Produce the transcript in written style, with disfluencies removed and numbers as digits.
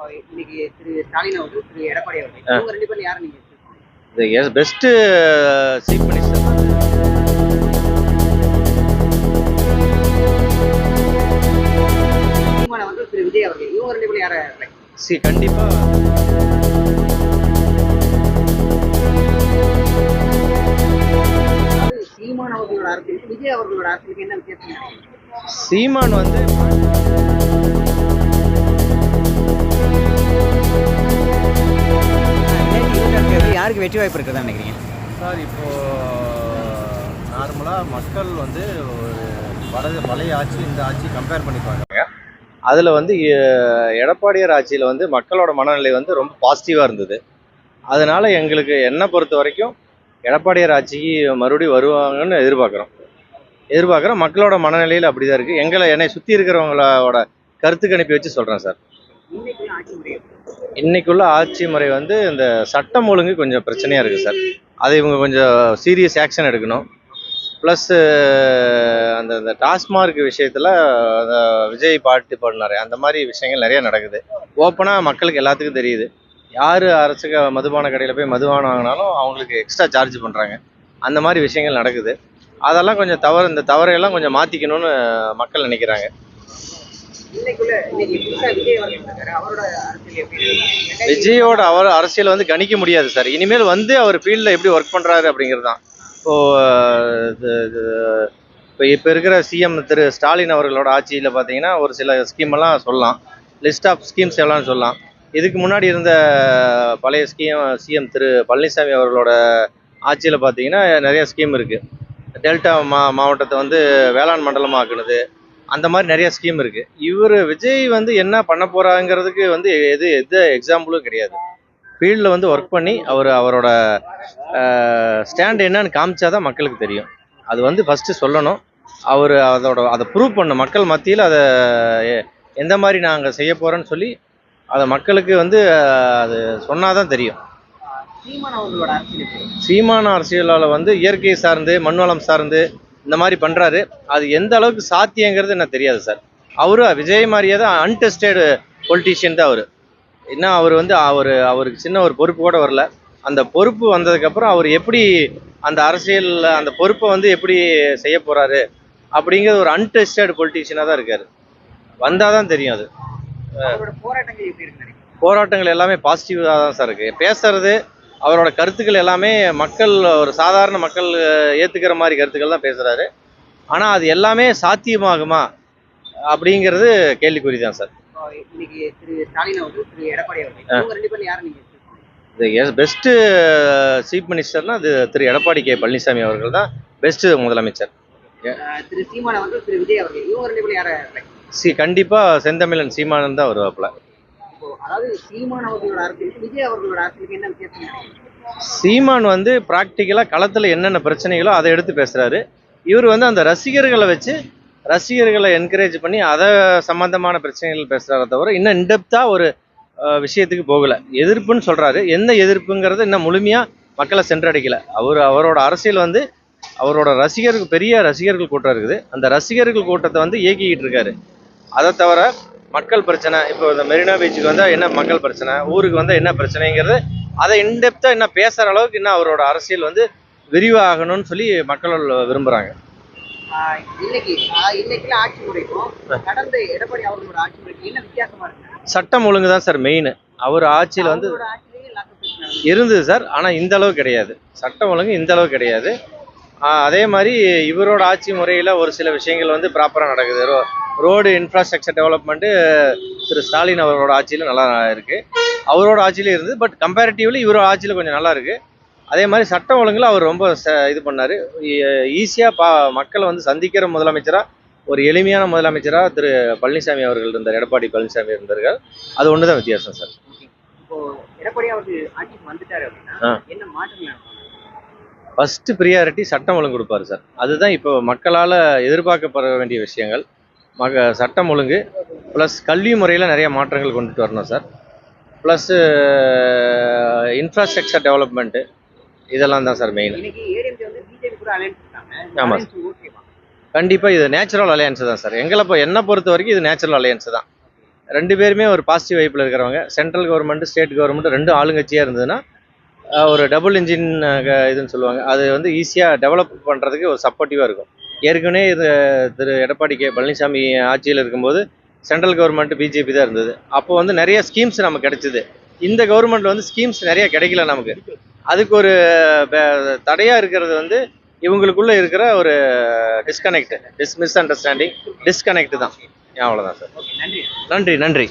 இன்னைக்கு திரு ஸ்டாலின் அவர்கள், திரு எடப்பாடி அவர்கள். இவங்க 2 பேர்ல யார நீங்க The best chief minister. சீமான் அவர்கள், திரு விஜய் அவர்கள். இவங்க 2 பேர்ல யார கண்டிப்பா சீமான் அவர்களோட அரசியலுக்கு விஜய் அவர்களோட அரசியலுக்கு என்ன வித்தியாசம்? சீமான் வந்து யாருக்கு வெற்றி வாய்ப்பு இருக்குதா நினைக்கிறீங்க சார்? இப்போது நார்மலாக மக்கள் வந்து ஒரு பழைய ஆட்சி இந்த ஆட்சி கம்பேர் பண்ணி பார்க்குறாங்க. அதில் வந்து எடப்பாடியார் ஆட்சியில் வந்து மக்களோட மனநிலை வந்து ரொம்ப பாசிட்டிவாக இருந்தது. அதனால் எங்களுக்கு என்னை பொறுத்த வரைக்கும் எடப்பாடியார் ஆட்சிக்கு மறுபடியும் வருவாங்கன்னு எதிர்பார்க்குறோம். மக்களோட மனநிலையில் அப்படி தான் இருக்குது. என்னை சுற்றி இருக்கிறவங்களோட கருத்து கணிப்பு வச்சு சொல்கிறேன் சார். இன்னைக்குள்ள ஆட்சி முறை வந்து இந்த சட்டம் ஒழுங்கு கொஞ்சம் பிரச்சனையாக இருக்குது சார். அதை இவங்க கொஞ்சம் சீரியஸ் ஆக்ஷன் எடுக்கணும். ப்ளஸ் அந்த டாஸ்மார்க் விஷயத்தில் விஜய் பாட்டு பாடினார், அந்த மாதிரி விஷயங்கள் நிறைய நடக்குது. ஓப்பனாக மக்களுக்கு எல்லாத்துக்கும் தெரியுது. யார் அரசு மதுபான கடையில் போய் மதுபானம் வாங்கினாலும் அவங்களுக்கு எக்ஸ்ட்ரா சார்ஜ் பண்ணுறாங்க. அந்த மாதிரி விஷயங்கள் நடக்குது. அதெல்லாம் கொஞ்சம் இந்த தவறையெல்லாம் கொஞ்சம் மாற்றிக்கணும்னு மக்கள் நினைக்கிறாங்க. விஜயோட அரசியல் வந்து கணிக்க முடியாது சார். இனிமேல் வந்து அவர் ஃபீல்டில் எப்படி ஒர்க் பண்ணுறாரு அப்படிங்கிறது தான். இப்போ இருக்கிற சிஎம் திரு ஸ்டாலின் அவர்களோட ஆட்சியில் பார்த்தீங்கன்னா ஒரு சில ஸ்கீமெல்லாம் சொல்லலாம், லிஸ்ட் ஆஃப் ஸ்கீம்ஸ் எல்லாம் சொல்லலாம். இதுக்கு முன்னாடி இருந்த பழைய சிஎம் திரு பழனிசாமி அவர்களோட ஆட்சியில் பார்த்தீங்கன்னா நிறைய ஸ்கீம் இருக்குது. டெல்டா மாவட்டத்தை வந்து வேளாண் மண்டலமாக்குனது, அந்த மாதிரி நிறைய ஸ்கீம் இருக்குது. விஜய் வந்து என்ன பண்ண போகிறாங்கிறதுக்கு வந்து எது எக்ஸாம்பிளும் கிடையாது. ஃபீல்டில் வந்து ஒர்க் பண்ணி அவரோட ஸ்டாண்ட் என்னன்னு காமிச்சாதான் மக்களுக்கு தெரியும். அது வந்து ஃபஸ்ட்டு சொல்லணும். அதை ப்ரூவ் பண்ணணும் மக்கள் மத்தியில். அதை எந்த மாதிரி நாங்கள் செய்ய போகிறோன்னு சொல்லி அதை மக்களுக்கு வந்து அது சொன்னாதான் தெரியும். சீமான அரசியலால் வந்து இயற்கை சார்ந்து மண்வளம் சார்ந்து இந்த மாதிரி பண்ணுறாரு. அது எந்த அளவுக்கு சாத்தியங்கிறது எனக்கு தெரியாது சார். விஜய் மாதிரியே தான் அன்டெஸ்டட் பொலிட்டீஷியன் தான் அவர். இன்னும் அவர் வந்து அவருக்கு சின்ன ஒரு பொறுப்பு கூட வரல. அந்த பொறுப்பு வந்ததுக்கப்புறம் அவர் எப்படி அந்த அரசியலில் அந்த பொறுப்பை வந்து எப்படி செய்ய போகிறாரு அப்படிங்கிறது ஒரு அன்டெஸ்டட் பொலிட்டீஷியனாக தான் இருக்கார். வந்தால் தான் தெரியும். அது போராட்டங்கள் எல்லாமே பாசிட்டிவாக தான் சார் இருக்குது. பேசுறது அவரோட கருத்துக்கள் எல்லாமே ஒரு சாதாரண மக்கள் ஏற்றுக்கிற மாதிரி கருத்துக்கள் தான் பேசுகிறாரு. ஆனால் அது எல்லாமே சாத்தியமாகுமா அப்படிங்கிறது கேள்விக்குறி தான் சார். பெஸ்ட்டு சீஃப் மினிஸ்டர்னா அது திரு எடப்பாடி கே பழனிசாமி அவர்கள் தான் பெஸ்ட்டு முதலமைச்சர். கண்டிப்பாக செந்தமிழன் சீமானன் தான் வருவாப்புல. சீமான் வந்து ப்ராக்டிக்கலாக களத்தில் என்னென்ன பிரச்சனைகளோ அதை எடுத்து பேசுகிறாரு. இவர் வந்து அந்த ரசிகர்களை என்கரேஜ் பண்ணி அதை சம்பந்தமான பிரச்சனைகள் பேசுகிறார தவிர இன்னும் இன்டெப்த்தாக ஒரு விஷயத்துக்கு போகலை. எதிர்ப்புன்னு சொல்கிறாரு. என்ன எதிர்ப்புங்கிறது இன்னும் முழுமையாக மக்களை சென்றடைக்கலை. அவரோட அரசியல் வந்து அவரோட பெரிய ரசிகர்கள் கூட்டம் இருக்குது. அந்த ரசிகர்கள் கூட்டத்தை வந்து இயக்கிக்கிட்டு இருக்காரு. அதை தவிர மக்கள் பிரச்சனை, இப்போ இந்த மெரினா பீச்சுக்கு வந்தால் என்ன மக்கள் பிரச்சனை, ஊருக்கு வந்தால் என்ன பிரச்சனைங்கிறது அதை இன்டெப்த்தாக இன்னும் பேசுகிற அளவுக்கு இன்னும் அவரோட அரசியல் வந்து விரிவாகணும்னு சொல்லி மக்கள் விரும்புகிறாங்க. சட்டம் ஒழுங்கு தான் சார் மெயின். அவர் ஆட்சியில் வந்து இருந்தது சார். ஆனால் இந்த அளவு கிடையாது. சட்டம் ஒழுங்கு இந்த அளவு கிடையாது. அதே மாதிரி இவரோட ஆட்சி முறையில் ஒரு சில விஷயங்கள் வந்து ப்ராப்பராக நடக்குது. ரோடு இன்ஃப்ராஸ்ட்ரக்சர் டெவலப்மெண்ட்டு திரு ஸ்டாலின் அவரோட ஆட்சியில் நல்லா இருக்குது. அவரோட ஆட்சியிலே இருந்தது. பட் கம்பேரிட்டிவ்லி இவரோட ஆட்சியில் கொஞ்சம் நல்லா இருக்குது. அதே மாதிரி சட்டம் ஒழுங்கில் அவர் ரொம்ப இது பண்ணார். ஈஸியாக மக்களை வந்து சந்திக்கிற முதலமைச்சராக, ஒரு எளிமையான முதலமைச்சராக திரு பழனிசாமி அவர்கள் இருந்தார். எடப்பாடி பழனிசாமி இருந்தார்கள். அது ஒன்று தான் வித்தியாசம் சார். ஃபஸ்ட்டு ப்ரியாரிட்டி சட்டம் ஒழுங்கு கொடுப்பாரு சார். அதுதான் இப்போ மக்களால் எதிர்பார்க்கப்பட வேண்டிய விஷயங்கள். சட்டம் ஒழுங்கு ப்ளஸ் கல்வி முறையில் நிறைய மாற்றங்கள் கொண்டுட்டு வரணும் சார். ப்ளஸ்ஸு இன்ஃப்ராஸ்ட்ரக்சர் டெவலப்மெண்ட்டு, இதெல்லாம் தான் சார் மெயின். ஆமாம், கண்டிப்பாக இது நேச்சுரல் அலையன்ஸ் தான் சார். என்னை பொறுத்த வரைக்கும் இது நேச்சுரல் அலையன்ஸ் தான். ரெண்டு பேருமே ஒரு பாசிட்டிவ் வைப்பில் இருக்கிறவங்க. சென்ட்ரல் கவர்மெண்ட் ஸ்டேட் கவர்மெண்ட் ரெண்டும் ஆளுங்கட்சியாக இருந்ததுன்னா ஒரு டபுள் இன்ஜின் இதுன்னு சொல்லுவாங்க, அது வந்து ஈஸியாக டெவலப் பண்ணுறதுக்கு ஒரு சப்போர்ட்டிவாக இருக்கும். ஏற்கனவே இது திரு எடப்பாடி பழனிசாமி ஆட்சியில் இருக்கும்போது சென்ட்ரல் கவர்மெண்ட் பிஜேபி தான் இருந்தது. அப்போ வந்து நிறைய ஸ்கீம்ஸ் நமக்கு கிடைச்சிது. இந்த கவர்மெண்ட் வந்து ஸ்கீம்ஸ் நிறைய கிடைக்கல நமக்கு. அதுக்கு ஒரு தடையாக இருக்கிறது வந்து இவங்களுக்குள்ள இருக்கிற ஒரு மிஸ் அண்டர்ஸ்டாண்டிங், டிஸ்கனெக்ட் தான். அவ்வளோதான் சார். நன்றி. நன்றி.